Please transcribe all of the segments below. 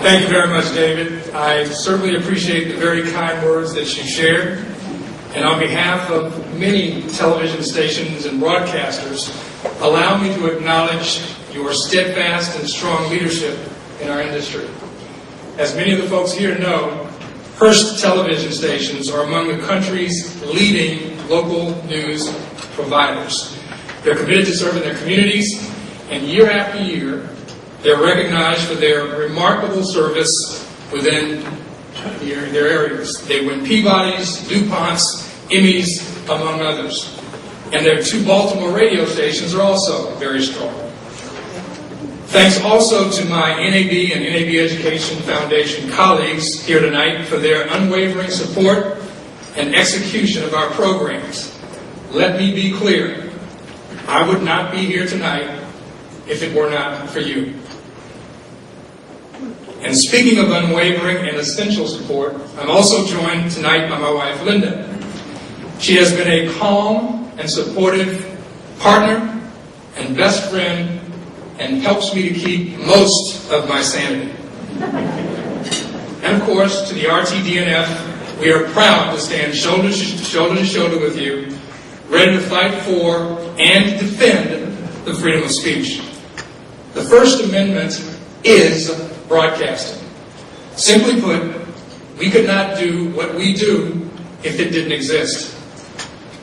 Thank you very much, David. I certainly appreciate the very kind words that you shared. And on behalf of many television stations and broadcasters, allow me to acknowledge your steadfast and strong leadership in our industry. As many of the folks here know, Hearst television stations are among the country's leading local news providers. They're committed to serving their communities, and year after year, they're recognized for their remarkable service within their areas. They win Peabodys, DuPonts, Emmys, among others. And their 2 Baltimore radio stations are also very strong. Thanks also to my NAB and NAB Education Foundation colleagues here tonight for their unwavering support and execution of our programs. Let me be clear, I would not be here tonight if it were not for you. And speaking of unwavering and essential support, I'm also joined tonight by my wife, Linda. She has been a calm and supportive partner and best friend and helps me to keep most of my sanity. And of course, to the RTDNF, we are proud to stand shoulder to shoulder with you, ready to fight for and defend the freedom of speech. The First Amendment is broadcasting. Simply put, we could not do what we do if it didn't exist.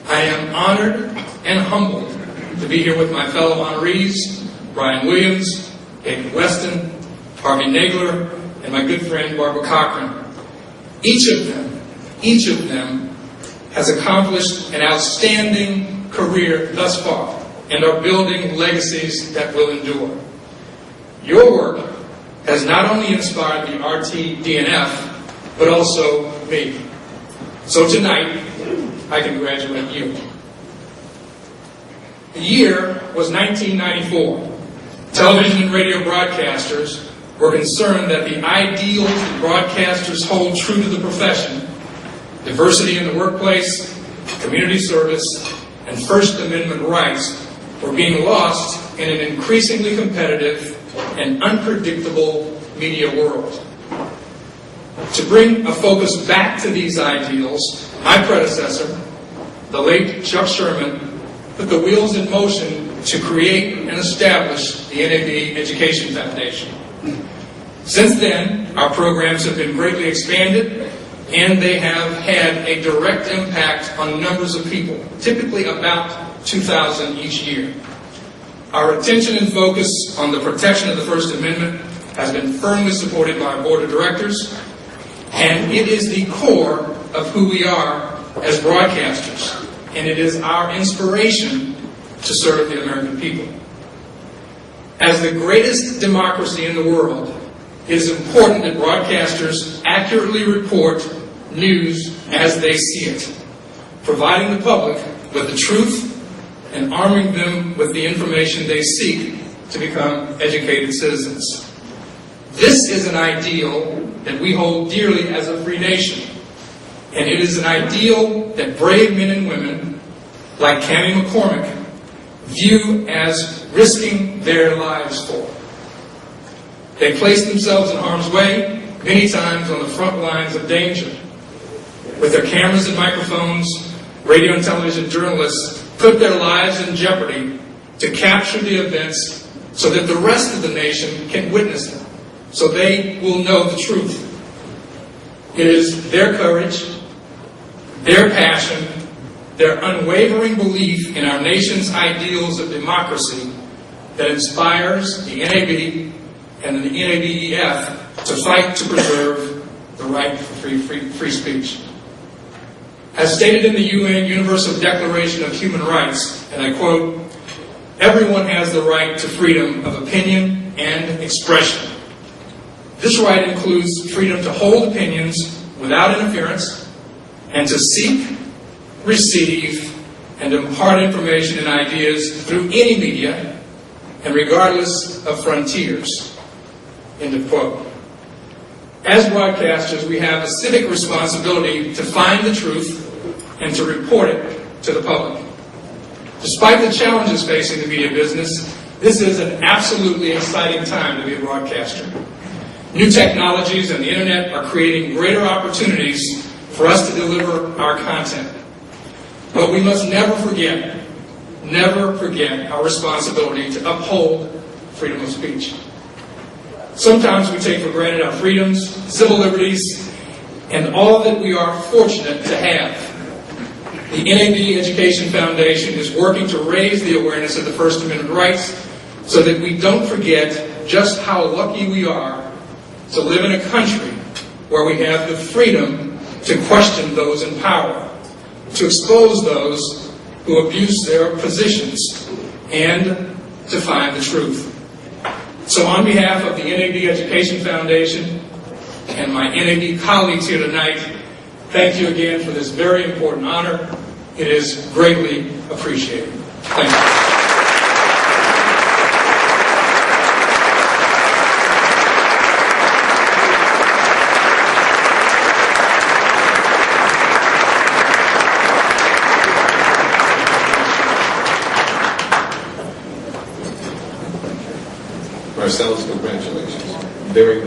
I am honored and humbled to be here with my fellow honorees, Brian Williams, David Weston, Harvey Nagler, and my good friend Barbara Cochran. Each of them has accomplished an outstanding career thus far and are building legacies that will endure. Your work has not only inspired the RTDNF, but also me. So tonight, I congratulate you. The year was 1994. Television and radio broadcasters were concerned that the ideals that broadcasters hold true to the profession, diversity in the workplace, community service, and First Amendment rights, were being lost in an increasingly competitive and unpredictable media world. To bring a focus back to these ideals, my predecessor, the late Chuck Sherman, put the wheels in motion to create and establish the NAB Education Foundation. Since then, our programs have been greatly expanded, and they have had a direct impact on numbers of people, typically about 2,000 each year. Our attention and focus on the protection of the First Amendment has been firmly supported by our board of directors, and it is the core of who we are as broadcasters, and it is our inspiration to serve the American people. As the greatest democracy in the world, it is important that broadcasters accurately report news as they see it, providing the public with the truth and arming them with the information they seek to become educated citizens. This is an ideal that we hold dearly as a free nation, and it is an ideal that brave men and women like Cammie McCormick view as risking their lives for. They place themselves in harm's way, many times on the front lines of danger. With their cameras and microphones, radio and television journalists put their lives in jeopardy to capture the events so that the rest of the nation can witness them, so they will know the truth. It is their courage, their passion, their unwavering belief in our nation's ideals of democracy that inspires the NAB and the NABEF to fight to preserve the right for free speech. As stated in the UN Universal Declaration of Human Rights, and I quote, "Everyone has the right to freedom of opinion and expression. This right includes freedom to hold opinions without interference and to seek, receive, and impart information and ideas through any media and regardless of frontiers." End of quote. As broadcasters, we have a civic responsibility to find the truth and to report it to the public. Despite the challenges facing the media business, this is an absolutely exciting time to be a broadcaster. New technologies and the internet are creating greater opportunities for us to deliver our content. But we must never forget our responsibility to uphold freedom of speech. Sometimes we take for granted our freedoms, civil liberties, and all that we are fortunate to have. The NAB Education Foundation is working to raise the awareness of the First Amendment rights so that we don't forget just how lucky we are to live in a country where we have the freedom to question those in power, to expose those who abuse their positions, and to find the truth. So on behalf of the NAB Education Foundation and my NAB colleagues here tonight, thank you again for this very important honor. It is greatly appreciated. Thank you. Marcellus, congratulations. Very well.